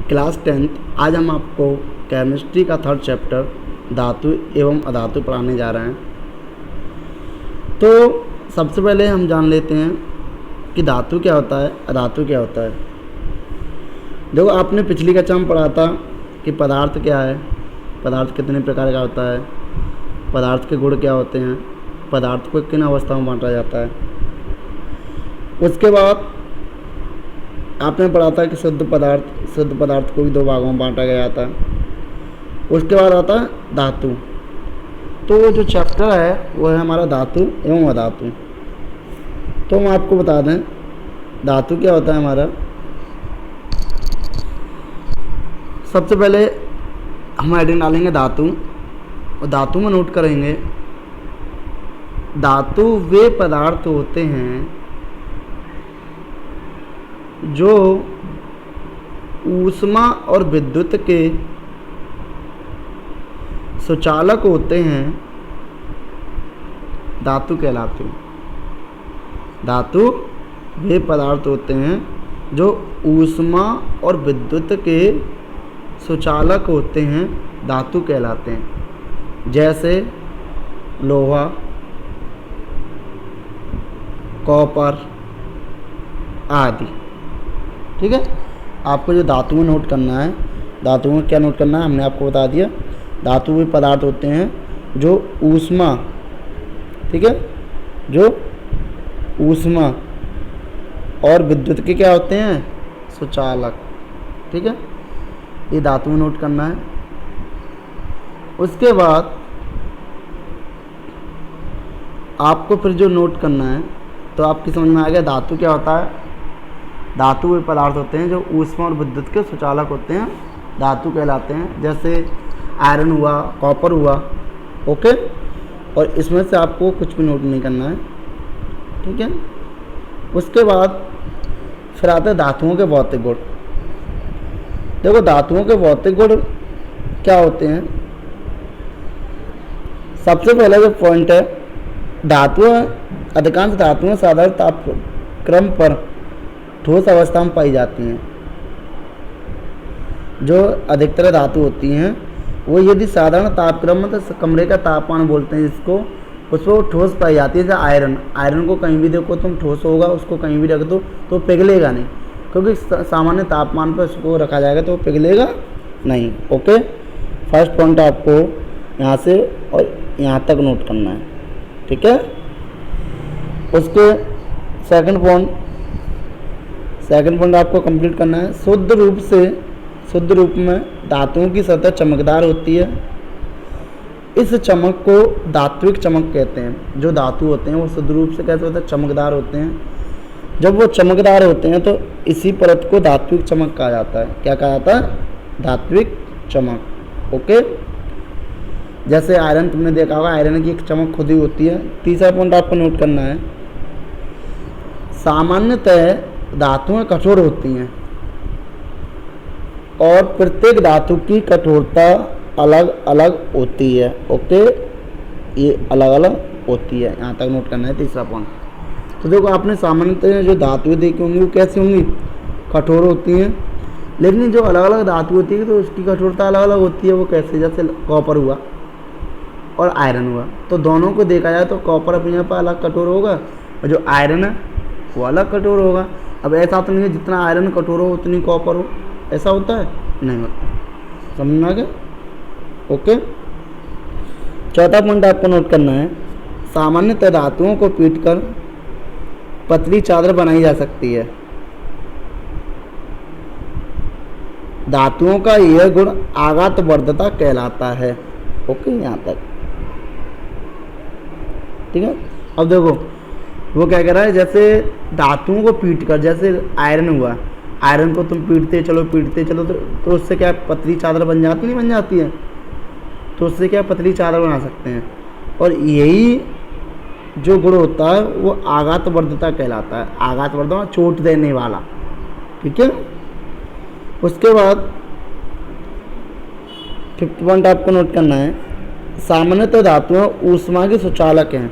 Class 10th। आज हम आपको केमिस्ट्री का 3rd चैप्टर धातु एवं अधातु पढ़ाने जा रहे हैं। तो सबसे पहले हम जान लेते हैं कि धातु क्या होता है, अधातु क्या होता है। देखो, आपने पिछली कक्षा में पढ़ा था कि पदार्थ क्या है, पदार्थ कितने प्रकार का होता है, पदार्थ के गुण क्या होते हैं, पदार्थ को किन अवस्थाओं में बांटा जाता है। उसके बाद आपने पढ़ा था कि शुद्ध पदार्थ को भी 2 भागों में बांटा गया था। उसके बाद आता है धातु। तो जो चैप्टर है वो है हमारा धातु एवं अधातु। तो हम आपको बता दें धातु क्या होता है हमारा। सबसे पहले हम हेडिंग डालेंगे धातु, और धातु में नोट करेंगे धातु वे पदार्थ होते हैं जो ऊष्मा और विद्युत के सुचालक होते हैं, धातु कहलाते हैं। धातु वे पदार्थ होते हैं जो ऊष्मा और विद्युत के सुचालक होते हैं, धातु कहलाते हैं। जैसे लोहा, कॉपर आदि। ठीक है, आपको जो धातु में नोट करना है, धातु में क्या नोट करना है हमने आपको बता दिया। धातु वे पदार्थ होते हैं जो ऊष्मा, ठीक है, जो ऊष्मा और विद्युत के क्या होते हैं, सुचालक। ठीक है, ये धातु में नोट करना है। उसके बाद आपको फिर जो नोट करना है, तो आपकी समझ में आ गया धातु क्या होता है। धातु वे पदार्थ होते हैं जो ऊष्मा और विद्युत के सुचालक होते हैं, धातु कहलाते हैं। जैसे आयरन हुआ, कॉपर हुआ। ओके, और इसमें से आपको कुछ भी नोट नहीं करना है। ठीक है, उसके बाद फिर आते हैं धातुओं के भौतिक गुण। देखो, धातुओं के भौतिक गुण क्या होते हैं। सबसे पहला जो पॉइंट है, धातुएं, अधिकांश धातुएं साधारण तापक्रम पर ठोस अवस्था में पाई जाती हैं। जो अधिकतर धातु होती हैं वो यदि साधारण तापक्रम में, तो कमरे का तापमान बोलते हैं जिसको, उसको ठोस पाई जाती है। जैसे आयरन को कहीं भी देखो तुम, ठोस होगा, उसको कहीं भी रख दो तो पिघलेगा नहीं, क्योंकि सामान्य तापमान पर उसको रखा जाएगा तो पिघलेगा नहीं। ओके, फर्स्ट पॉइंट आपको यहाँ से और यहाँ तक नोट करना है। ठीक है, उसके सेकंड पॉइंट आपको कंप्लीट करना है। शुद्ध रूप में धातुओं की सतह चमकदार होती है। इस चमक को धात्विक चमक कहते हैं। जो धातु होते हैं वो शुद्ध रूप से कैसे होते हैं, चमकदार होते हैं। जब वो चमकदार होते हैं तो इसी परत को धात्विक चमक कहा जाता है। क्या कहा जाता है, धात्विक चमक। ओके, जैसे आयरन तुमने देखा होगा, आयरन की एक चमक खुद ही होती है। तीसरा पॉइंट आपको नोट करना है, सामान्यतः धातुएं कठोर होती हैं और प्रत्येक धातु की कठोरता अलग अलग होती है। ओके, ये अलग अलग होती है, यहाँ तक नोट करना है। तीसरा पॉइंट, तो देखो आपने सामान्यतः जो धातुएं देखी होंगी वो कैसी होंगी, कठोर होती हैं। लेकिन जो अलग अलग धातु होती है तो उसकी कठोरता अलग अलग होती है। वो कैसे, जैसे कॉपर हुआ और आयरन हुआ, तो दोनों को देखा जाए तो कॉपर अपने यहाँ पर अलग कठोर होगा और जो आयरन है वो अलग कठोर होगा। अब ऐसा तो नहीं है जितना आयरन कठोर हो उतनी कॉपर हो, ऐसा होता है, नहीं होता। समझ में आ गया। ओके, चौथा पॉइंट आपको नोट करना है, सामान्यतः धातुओं को पीटकर पतली चादर बनाई जा सकती है। धातुओं का यह गुण आघात वर्धता कहलाता है। ओके, यहाँ तक ठीक है। अब देखो वो क्या कह रहा है, जैसे धातुओं को पीटकर, जैसे आयरन हुआ, आयरन को तुम पीटते चलो तो उससे क्या पतली चादर बन जाती, नहीं बन जाती है, तो उससे क्या पतली चादर बना सकते हैं। और यही जो गुण होता है वो आघात वर्धता कहलाता है। आघात वर्धता, चोट देने वाला। ठीक है, उसके बाद फिफ्थ पॉइंट आपको नोट करना है, सामान्यतः धातुएं ऊष्मा के सुचालक हैं।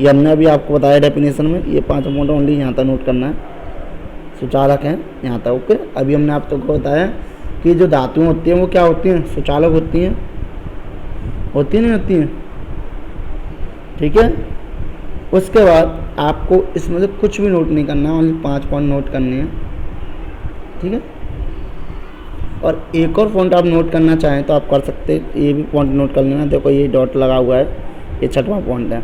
ये हमने अभी आपको बताया डेफिनेशन में, ये 5 पॉइंट ओनली यहाँ तक नोट करना है। सुचालक हैं यहाँ तक। ओके, अभी हमने आप तक को बताया कि जो धातुएं होती हैं वो क्या होती हैं, सुचालक होती हैं, होती नहीं होती हैं, ठीक है। उसके बाद आपको इसमें से कुछ भी नोट नहीं करना है, ओनली 5 पॉइंट नोट करने हैं, ठीक है। और एक और पॉइंट आप नोट करना चाहें तो आप कर सकते हैं, ये भी पॉइंट नोट कर लेना। देखो ये डॉट लगा हुआ है, ये 6वां पॉइंट है।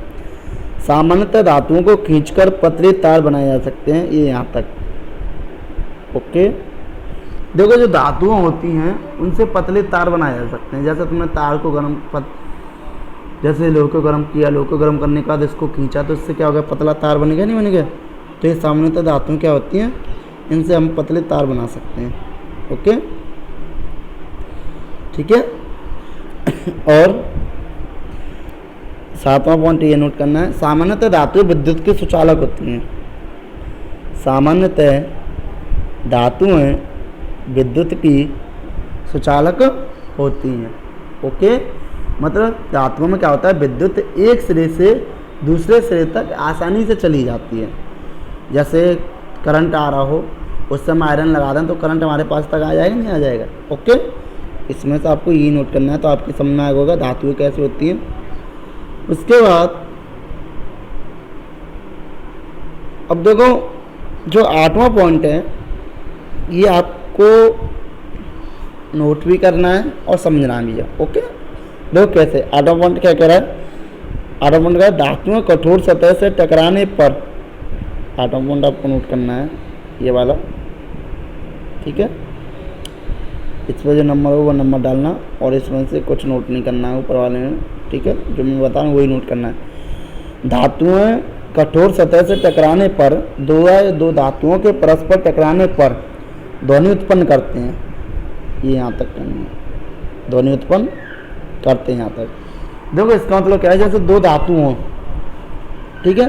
सामान्यतः धातुओं को खींचकर पतले तार बनाए जा सकते हैं, ये यहाँ तक। ओके, देखो जो धातुएं होती हैं उनसे पतले तार बनाए जा सकते हैं। जैसे तुमने तार को जैसे लोहे को गर्म किया, लोहे को गर्म करने के बाद इसको खींचा तो इससे क्या हो गया, पतला तार बनेगा, नहीं बनेगा। तो ये सामान्यतः धातुएं क्या होती हैं, इनसे हम पतले तार बना सकते हैं। ओके, ठीक है। और 7वां पॉइंट ये नोट करना है, सामान्यतः धातुएं विद्युत के सुचालक होती हैं। सामान्यतः धातुएं विद्युत की सुचालक होती हैं। ओके, मतलब धातुओं में क्या होता है, विद्युत एक सिरे से दूसरे सिरे तक आसानी से चली जाती है। जैसे करंट आ रहा हो, उससे हम आयरन लगा दें तो करंट हमारे पास तक आ जाएगा, नहीं आ जाएगा। ओके, इसमें से आपको ये नोट करना है, तो आपकी समझ में आएगा होगा धातुएं कैसे होती हैं। उसके बाद अब देखो जो 8वां पॉइंट है, ये आपको नोट भी करना है और समझना भी है। ओके, देखो कैसे। 8वां पॉइंट क्या कह रहा है, 8वां पॉइंट का धातुएं कठोर सतह से टकराने पर, 8वां पॉइंट आपको नोट करना है ये वाला, ठीक है। इस पर जो नंबर हो वो नंबर डालना, और इसमें से कुछ नोट नहीं करना है ऊपर वाले में, ठीक है। जो मैं बता रहा हूँ वही नोट करना है। धातुएं कठोर सतह से टकराने पर, दो धातुओं के परस्पर टकराने पर ध्वनि उत्पन्न करते हैं, ये यहाँ तक करना है, ध्वनि उत्पन्न करते हैं यहाँ तक। देखो इसका मतलब क्या है, जैसे दो धातु हों, ठीक है,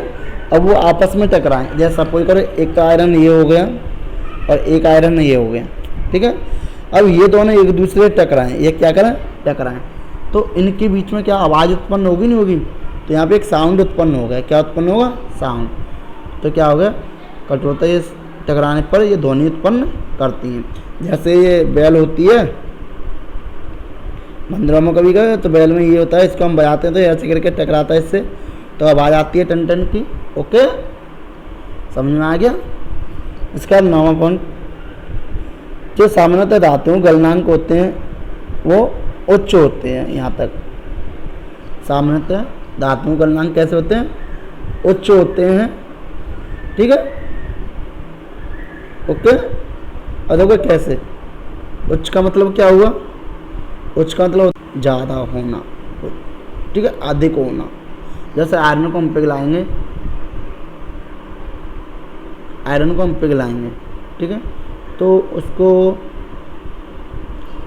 अब वो आपस में टकराएं। जैसे सपोज करो एक का आयरन ये हो गया और एक आयरन ये हो गया, ठीक है। अब ये दोनों एक दूसरे से टकराएं, ये क्या करें, टकराएं, तो इनके बीच में क्या आवाज़ उत्पन्न होगी, नहीं होगी। तो यहाँ पे एक साउंड उत्पन्न होगा, क्या उत्पन्न होगा, साउंड। तो क्या होगा, कठोरता ये टकराने पर ये ध्वनि उत्पन्न करती हैं। जैसे ये बैल होती है, मंदिरों में कभी गए तो बैल में ये होता है, इसको हम बजाते हैं तो ऐसे करके टकराता है इससे, तो आवाज़ आती है टन टन की। ओके, समझ में आ गया। इसका 9वां पॉइंट, जो सामान्यतः धातुओं गलनांक होते हैं वो उच्च होते हैं, यहाँ तक। सामान्यतः धातुओं गलनांक कैसे होते हैं, उच्च होते हैं, ठीक है। ओके, और देखो कैसे, उच्च का मतलब क्या हुआ, उच्च का मतलब ज़्यादा होना, ठीक है, अधिक होना। जैसे आयरन को हम पिघलाएंगे, आयरन को हम पिघलाएंगे, ठीक है, तो उसको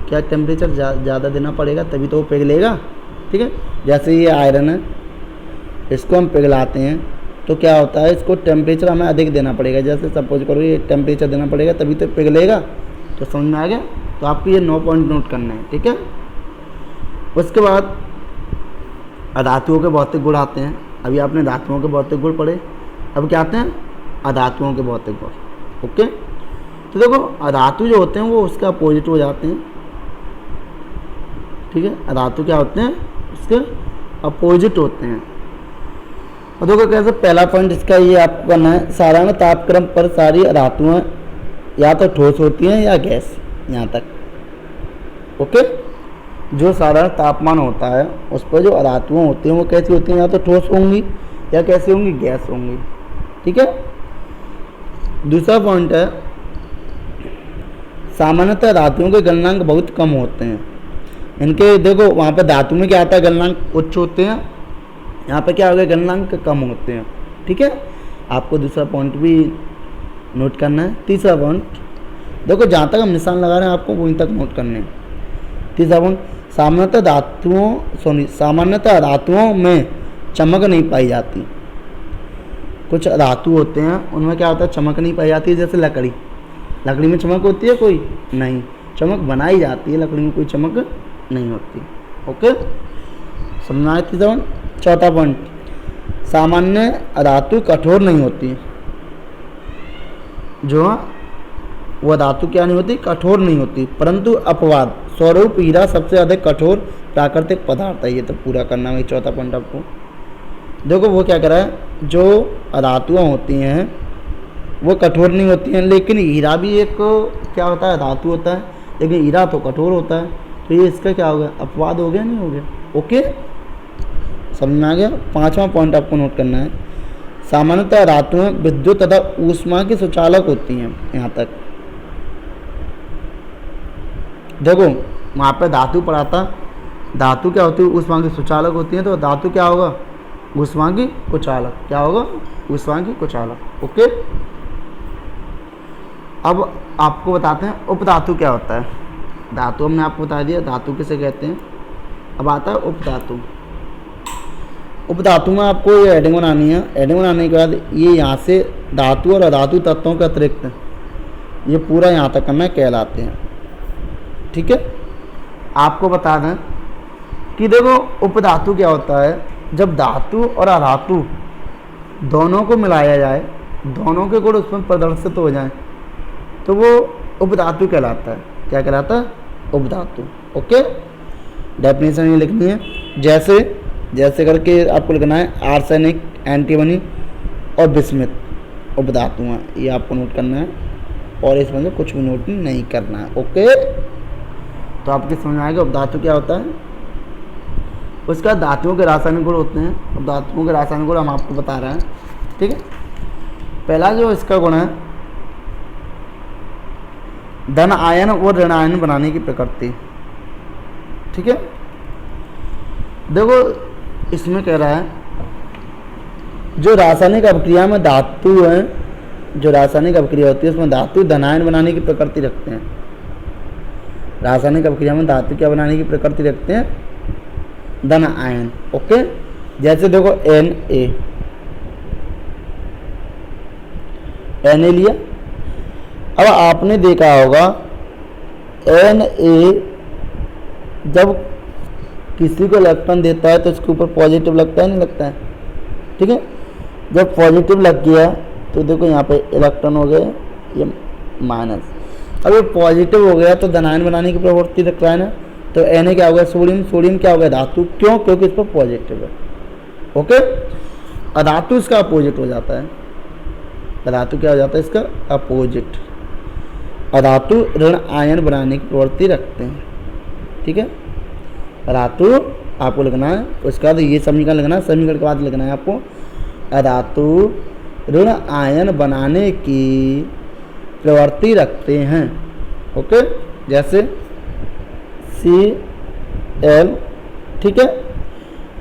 क्या टेम्परेचर ज़्यादा देना पड़ेगा तभी तो वो पिघलेगा, ठीक है। जैसे ये आयरन है, इसको हम पिघलाते हैं तो क्या होता है, इसको टेम्परेचर हमें अधिक देना पड़ेगा। जैसे सपोज करो ये टेम्परेचर देना पड़ेगा तभी तो पिघलेगा। तो समझ में आ गया। तो आपको ये 9 पॉइंट नोट करना है, ठीक है। उसके बाद अधातुओं के भौतिक गुण आते हैं। अभी आपने धातुओं के भौतिक गुण पढ़े, अब क्या आते हैं, अधातुओं के भौतिक गुण। ओके, तो देखो अधातु जो होते हैं वो उसके अपोजिट हो जाते हैं, ठीक है। अधातु क्या होते हैं, उसके अपोजिट होते हैं। और देखो कैसे, पहला पॉइंट इसका ये आपको करना है, साधारण तापक्रम पर सारी अधातुएं या तो ठोस होती हैं या गैस, यहाँ तक। ओके, जो साधारण तापमान होता है उस पर जो अधातुएं होती हैं वो कैसी होती हैं, या तो ठोस होंगी या कैसी होंगी, गैस होंगी, ठीक है। दूसरा पॉइंट है, सामान्यतः धातुओं के गलनांक बहुत कम होते हैं। इनके देखो वहाँ पे धातु में क्या आता है, गलनांक उच्च होते हैं, यहाँ पे क्या हो गया, गलनांक कम होते हैं, ठीक है। आपको दूसरा पॉइंट भी नोट करना है। तीसरा पॉइंट देखो, जहाँ तक हम निशान लगा रहे हैं आपको वहीं तक नोट करने हैं। तीसरा पॉइंट, सामान्यतः धातुओं में चमक नहीं पाई जाती। कुछ धातु होते हैं उनमें क्या होता है, चमक नहीं पाई जाती। जैसे लकड़ी, लकड़ी में चमक होती है कोई नहीं, चमक बनाई जाती है, लकड़ी में कोई चमक नहीं होती। ओके, समझना है। तीसरा पॉइंट। चौथा पॉइंट, सामान्य अधातु कठोर नहीं होती। जो वह धातु क्या नहीं होती, कठोर नहीं होती। परंतु अपवाद स्वरूप हीरा सबसे अधिक कठोर प्राकृतिक पदार्थ है। ये तो पूरा करना है चौथा पॉइंट आपको। देखो वो क्या कर रहा है, जो अधातुआं होती हैं वो कठोर नहीं होती हैं, लेकिन हीरा भी एक क्या होता है, धातु होता है, लेकिन हीरा तो कठोर होता है। तो ये इसका क्या हो गया, अपवाद हो गया, नहीं हो गया। ओके, समझ में आ गया। पांचवा पॉइंट आपको नोट करना है, सामान्यतः धातुएं विद्युत तथा ऊष्मा की सुचालक होती हैं। यहाँ तक देखो, वहाँ पे धातु पढ़ा था, धातु क्या होती है, ऊष्मा की सुचालक होती है। तो धातु क्या होगा, ऊष्मा की कुचालक। क्या होगा, ऊष्मा की कुचालक। ओके, अब आपको बताते हैं उपधातु क्या होता है। धातु हमने आपको बता दिया, धातु किसे कहते हैं। अब आता है उपधातु। उपधातु में आपको ये हेडिंग बनानी है। हेडिंग बनाने के बाद ये यहाँ से धातु और अधातु तत्वों के अतिरिक्त ये पूरा यहाँ तक करना कहलाते हैं। ठीक है, आपको बता दें कि देखो उपधातु क्या होता है, जब धातु और अधातु दोनों को मिलाया जाए, दोनों के गुण उसमें प्रदर्शित हो जाए, तो वो उपधातु कहलाता है। क्या कहलाता है, उपधातु। ओके, डेफिनेशन ये लिखनी है, जैसे जैसे करके आपको लिखना है, आर्सेनिक, एंटीमनी और बिस्मिथ उपधातु हैं। ये आपको नोट करना है और इसमें से कुछ भी नोट नहीं करना है। ओके, तो आपके समझ में आएगा उपधातु क्या होता है। उसका धातुओं के रासायनिक गुण होते हैं। अब धातुओं के रासायनिक गुण हम आपको बता रहे हैं। ठीक है, पहला जो इसका गुण है, धन आयन और ऋण आयन बनाने की प्रकृति। ठीक है, देखो इसमें कह रहा है, जो रासायनिक अभिक्रिया में धातु है, जो रासायनिक अभिक्रिया होती है उसमें धातु धन आयन बनाने की प्रकृति रखते हैं। रासायनिक अभिक्रिया में धातु क्या बनाने की प्रकृति रखते हैं, धन आयन। ओके, जैसे देखो Na लिया। अब आपने देखा होगा Na जब किसी को इलेक्ट्रॉन देता है तो इसके ऊपर पॉजिटिव लगता है, नहीं लगता है। ठीक है, जब पॉजिटिव लग गया तो देखो यहाँ पे इलेक्ट्रॉन हो गए, ये माइनस। अब ये पॉजिटिव हो गया तो धनायन बनाने की प्रवृत्ति रख रहा है ना, तो Na क्या हो गया, सोडियम। सोडियम क्या हो गया, धातु। क्यों, क्योंकि इस पर पॉजिटिव है। ओके, अधातु इसका अपोजिट हो जाता है। अधातु क्या हो जाता है, इसका अपोजिट। अधातु ऋण आयन बनाने की प्रवृत्ति रखते हैं। ठीक है, अधातु आपको लिखना है, उसके बाद ये समीकरण लिखना है, समीकरण के बाद लिखना है आपको अधातु ऋण आयन बनाने की प्रवृत्ति रखते हैं। ओके, जैसे Cl। ठीक है,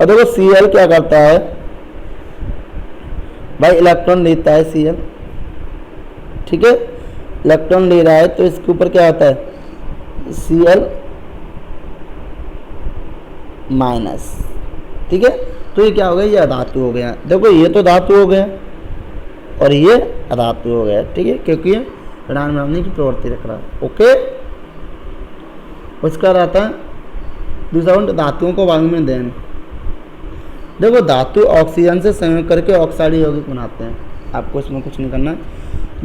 और देखो Cl क्या करता है भाई, इलेक्ट्रॉन लेता है Cl। ठीक है, इलेक्ट्रॉन ले रहा है तो इसके ऊपर क्या होता है, Cl माइनस। ठीक है, तो ये क्या हो गया, ये अधातु हो गया। देखो ये तो धातु हो गया और ये अधातु हो गया। ठीक है, क्योंकि ये ऋणायन बनाने की प्रवृत्ति रख रहा है। ओके, उसका रहता है दूसरा पॉइंट, धातुओं को वायु में देन। देखो धातु ऑक्सीजन से संयोग करके ऑक्साइड यौगिक बनाते हैं। आपको इसमें कुछ नहीं करना है।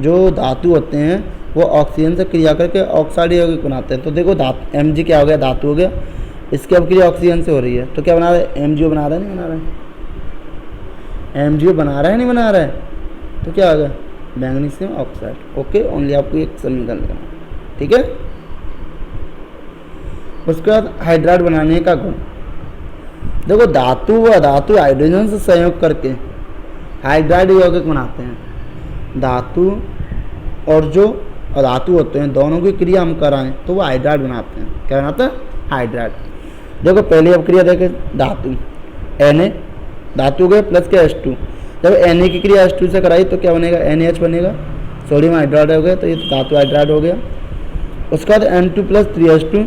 जो धातु होते हैं वो ऑक्सीजन से क्रिया करके ऑक्साइड यौगिक बनाते हैं। तो देखो धातु Mg क्या हो गया, धातु हो गया, इसकी अभिक्रिया ऑक्सीजन से हो रही है, तो क्या बना रहा है, MgO बना रहा है, नहीं बना रहा है, MgO बना रहा है, नहीं बना रहा है, तो क्या हो गया, मैग्नीशियम ऑक्साइड। ओके, ओनली आपको एक समीकरण लिखना है। ठीक है, उसके बाद हाइड्राइड बनाने का गुण। देखो धातु व अधातु हाइड्रोजन से संयोग करके हाइड्राइड यौगिक बनाते हैं। धातु और जो अधातु होते हैं दोनों की क्रिया हम कराएं तो वो हाइड्राइड बनाते हैं। क्या बनाता है, हाइड्राइड। देखो पहली अपक्रिया देखे, धातु Na धातु गए प्लस के H2। जब Na की क्रिया H2 से कराई तो क्या बनेगा, NaH बनेगा, सोडियम हाइड्राइड हो गया, तो ये धातु हाइड्राइड हो गया। उसके बाद N2 प्लस 3H2,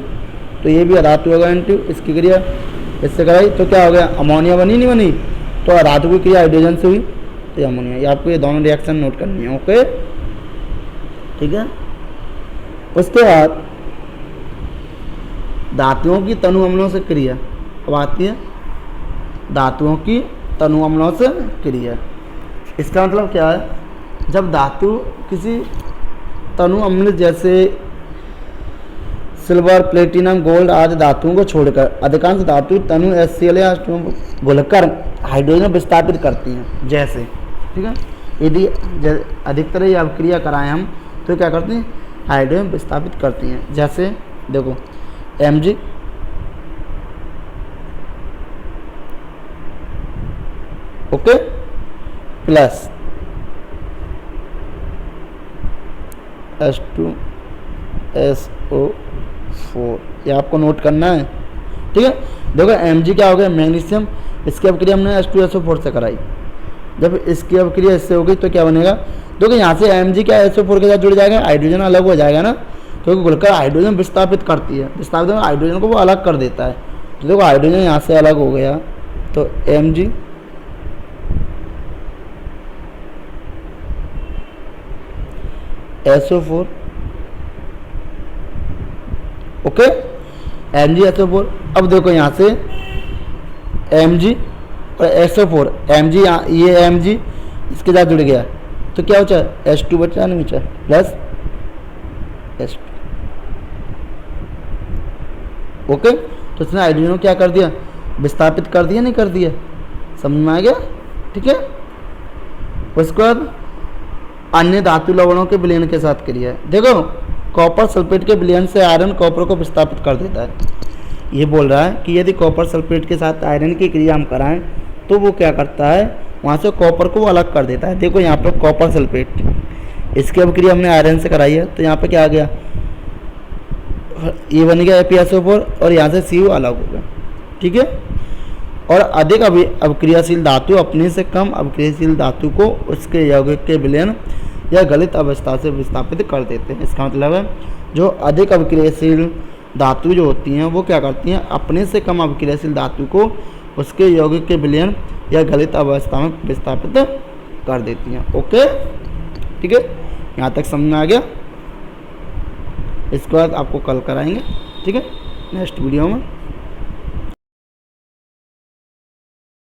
तो ये भी अधातु होगा N2। इसकी क्रिया इससे कराई तो क्या हो गया, अमोनिया बनी, नहीं बनी, तो अधातु की क्रिया हाइड्रोजन से हुई तो ये अमोनिया। ये आपको ये दोनों रिएक्शन नोट करनी है। ओके, ठीक है। उसके बाद धातुओं की तनु अम्लों से क्रिया। अब आती है धातुओं की तनु अम्लों से क्रिया। इसका मतलब क्या है, जब धातु किसी तनु अम्ल जैसे सिल्वर, प्लेटिनम, गोल्ड आदि धातुओं को छोड़कर अधिकांश धातु तनु HCl या घुलकर हाइड्रोजन विस्थापित करती हैं। जैसे, ठीक है, यदि अधिकतर ये अभिक्रिया कराएं हम तो क्या करती हैं, हाइड्रोजन विस्थापित करती हैं। जैसे देखो Mg ओके प्लस H2SO4, ये आपको नोट करना है, ठीक है। देखो Mg क्या हो गया, मैग्नीशियम, इसकी अभिक्रिया हमने H2SO4 से कराई, जब इसकी अभिक्रिया इससे हो गई तो क्या बनेगा, देखो यहाँ से Mg क्या SO4 के साथ जुड़ जाएगा, हाइड्रोजन अलग हो जाएगा ना, क्योंकि घुलकर हाइड्रोजन विस्थापित करती है, विस्थापित हाइड्रोजन को वो अलग कर देता है। तो देखो हाइड्रोजन यहाँ से अलग हो गया, तो Mg SO4 ओके, MgSO4। अब देखो यहाँ से Mg और SO4, Mg ये Mg इसके साथ जुड़ गया तो क्या बचा, H2 बचा, नहीं बचा, प्लस H2 ओके। तो इसने हाइड्रोजन को क्या कर दिया, विस्थापित कर दिया, नहीं कर दिया, समझ में आ गया, ठीक है। उसके बाद अन्य धातु लवणों के विलयन के साथ क्रिया है। देखो कॉपर सल्फेट के विलयन से आयरन कॉपर को विस्थापित कर देता है। ये बोल रहा है कि यदि कॉपर सल्फेट के साथ आयरन की क्रिया हम कराएं तो वो क्या करता है, वहाँ से कॉपर को अलग कर देता है। देखो यहाँ पर कॉपर सल्फेट, इसकी अब क्रिया हमने आयरन से कराई है, तो यहाँ पे क्या आ गया, ये बन गया FeSO4 और यहाँ से CO अलग हो गया, ठीक है। और अधिक अभिक्रियाशील धातु अपने से कम अभिक्रियाशील धातु को उसके यौगिक के विलयन या गलित अवस्था से विस्थापित कर देते हैं। इसका मतलब है जो अधिक अभिक्रियाशील धातु जो होती हैं वो क्या करती हैं, अपने से कम अभिक्रियाशील धातु को उसके यौगिक के विलयन या गलित अवस्था में विस्थापित कर देती हैं। ओके, ठीक है, यहाँ तक समझ में आ गया। इसके बाद आपको कल कराएंगे, ठीक है, नेक्स्ट वीडियो में।